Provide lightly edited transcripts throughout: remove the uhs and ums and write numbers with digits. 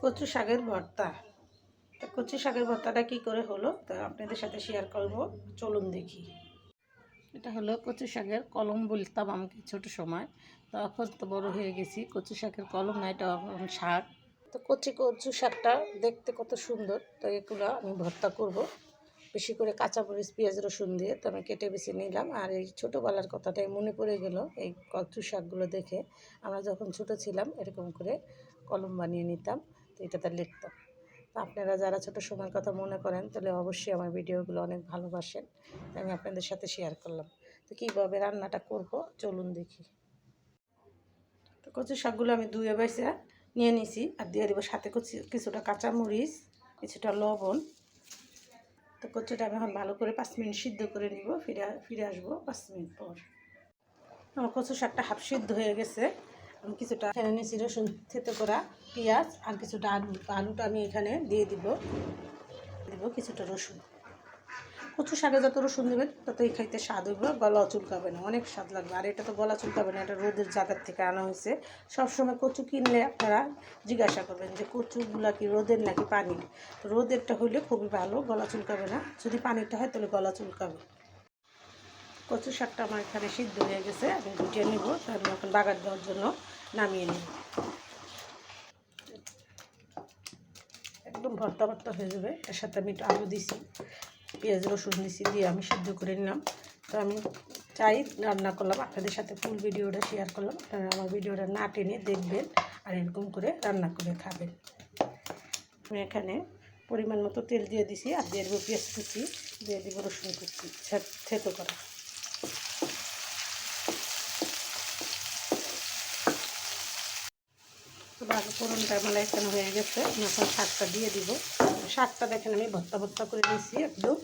কচু শাকের ভর্তা। তো কচু শাকের ভর্তাটা কী করে হলো তা আপনাদের সাথে শেয়ার করব, চলুন দেখি। এটা হলো কচু শাকের কলম বলতাম আমি ছোটো সময়, তো এখন তো বড় হয়ে গেছি। কচু শাকের কলম না, এটা এখন শাক। তো কচু শাকটা দেখতে কত সুন্দর, তো এগুলো আমি ভর্তা করব বেশি করে কাঁচামরিচ পেঁয়াজ রসুন দিয়ে। তো আমি কেটে বেছে নিলাম। আর এই ছোটোবেলার কথাটাই মনে পড়ে গেল এই কচু শাকগুলো দেখে। আমরা যখন ছোটো ছিলাম এরকম করে কলম বানিয়ে নিতাম, তো এটাতে লিখতাম। তো আপনারা যারা ছোটো সময়ের কথা মনে করেন তাহলে অবশ্যই আমার ভিডিওগুলো অনেক ভালোবাসেন, আমি আপনাদের সাথে শেয়ার করলাম। তো কীভাবে রান্নাটা করব চলুন দেখি। তো কচু শাকগুলো আমি ধুয়ে বাইসে নিয়ে নিছি, আর দিয়ে দেবো সাথে কিছুটা কাঁচামরিচ, কিছুটা লবণ। তো কচুটা আমি এখন ভালো করে 5 মিনিট সিদ্ধ করে নিব, ফিরে আসবো 5 মিনিট পর। আমার কচু শাকটা হাফ সিদ্ধ হয়ে গেছে। আমি কিছুটা এখানে নিয়েছি রসুন থেতো করা, পেঁয়াজ আর কিছুটা আলুটা আমি এখানে দিয়ে দিব কিছুটা রসুন। কচু শাকে যত রসুন দেবেন ততই খাইতে স্বাদ হইব, গলাও চুলকাবে না, অনেক স্বাদ লাগবে। আর এটা তো গলা চুলকাবে না, এটা রোদের জায়গার থেকে আনা হয়েছে। সবসময় কচু কিনলে আপনারা জিজ্ঞাসা করবেন যে কচুগুলা কি রোদের নাকি পানির। রোদেরটা হইলে খুবই ভালো, গলা চুলকাবে না। যদি পানিরটা হয় তাহলে গলা চুলকাবে। কচু শাকটা আমার এখানে সিদ্ধ হয়ে গেছে, আমি গুটিয়ে নিব। আমি এখন বাগার দেওয়ার জন্য নামিয়ে নিব। একদম ভর্তা হয়ে যাবে। এর সাথে আমি একটু আলু দিছি, পেঁয়াজ রসুন দিছি, দিয়ে আমি সিদ্ধ করে নিলাম। তো আমি চাই রান্না করলাম, আপনাদের সাথে ফুল ভিডিওটা শেয়ার করলাম। আপনারা আমার ভিডিওটা না টেনে দেখবেন আর এরকম করে রান্না করে খাবেন। আমি এখানে পরিমাণ মতো তেল দিয়ে দিছি, আর দিয়ে দেবো পেঁয়াজ কুচি, দিয়ে দেবো রসুন কুচি থেতো করা। ফোড়নটা মানে এখানে হয়ে গেছে, এখন শাকটা দিয়ে দিব। শাকটা দেখেন আমি ভর্তা করে দিয়েছি একদম।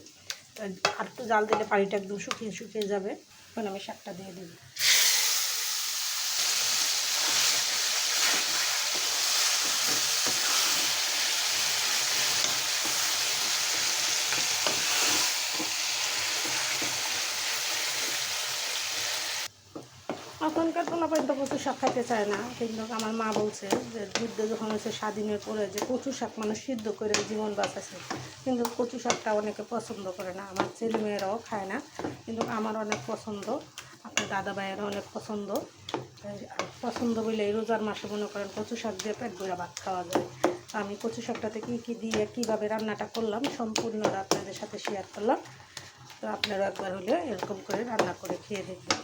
আর একটু জাল দিলে পানিটা একদম শুকিয়ে যাবে। এখন আমি শাকটা দিয়ে দিব। এখনকার পোলাপাইন তো কচু শাক খাইতে চায় না, কিন্তু আমার মা বলছে যে যুদ্ধ যখন হয়েছে স্বাধীনের পরে যে কচু শাক মানুষ সিদ্ধ করে জীবন বাঁচাছে। কিন্তু কচু শাকটা অনেকে পছন্দ করে না, আমার ছেলেমেয়েরাও খায় না, কিন্তু আমার অনেক পছন্দ, আপনার দাদা ভাইয়েরও অনেক পছন্দ বলে এই রোজার মাসে মনে করেন কচু শাক দিয়ে পেট ভরে ভাত খাওয়া যায়। আমি কচু শাকটাতে কী দিয়ে কীভাবে রান্নাটা করলাম সম্পূর্ণটা আপনাদের সাথে শেয়ার করলাম। তো আপনারা একবার হলে এরকম করে রান্না করে খেয়ে দেখবেন।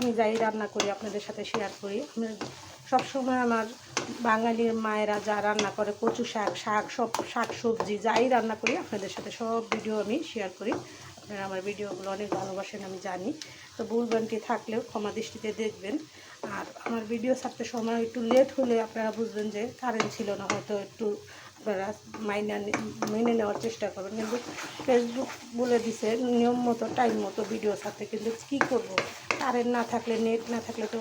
আমি যাই রান্না করি আপনাদের সাথে শেয়ার করি। আমি সবসময় আমার বাঙালির মায়েরা যা রান্না করে কচু সব শাক সবজি যাই রান্না করি আপনাদের সাথে সব ভিডিও আমি শেয়ার করি। আপনারা আমার ভিডিওগুলো অনেক ভালোবাসেন আমি জানি। তো ভুলভ্রান্তি থাকলেও ক্ষমা দৃষ্টিতে দেখবেন। আর আমার ভিডিও ছাড়তে সময় একটু লেট হলে আপনারা বুঝবেন যে কারেন্ট ছিল না, হয়তো একটু আপনারা মেনে নেওয়ার চেষ্টা করবেন। কিন্তু ফেসবুক বলে দিছে নিয়ম মতো টাইম মতো ভিডিও ছাড়তে, কিন্তু কী করব, কারেন্ট না থাকলে নেট না থাকলে তো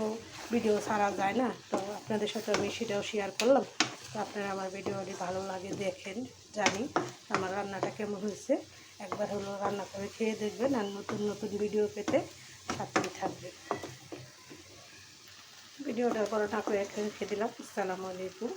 ভিডিও ছাড়া যায় না। তো আপনাদের সাথে আমি সেটাও শেয়ার করলাম। তো আপনারা আমার ভিডিওটি ভালো লাগে দেখেন, জানি আমার রান্নাটা কেমন হয়েছে। একবার হলো রান্না করে খেয়ে দেখবেন, আর নতুন ভিডিও পেতে সাথেই থাকবেন। ভিডিওটা করে না করে রেখে দিলাম। আসসালামু আলাইকুম।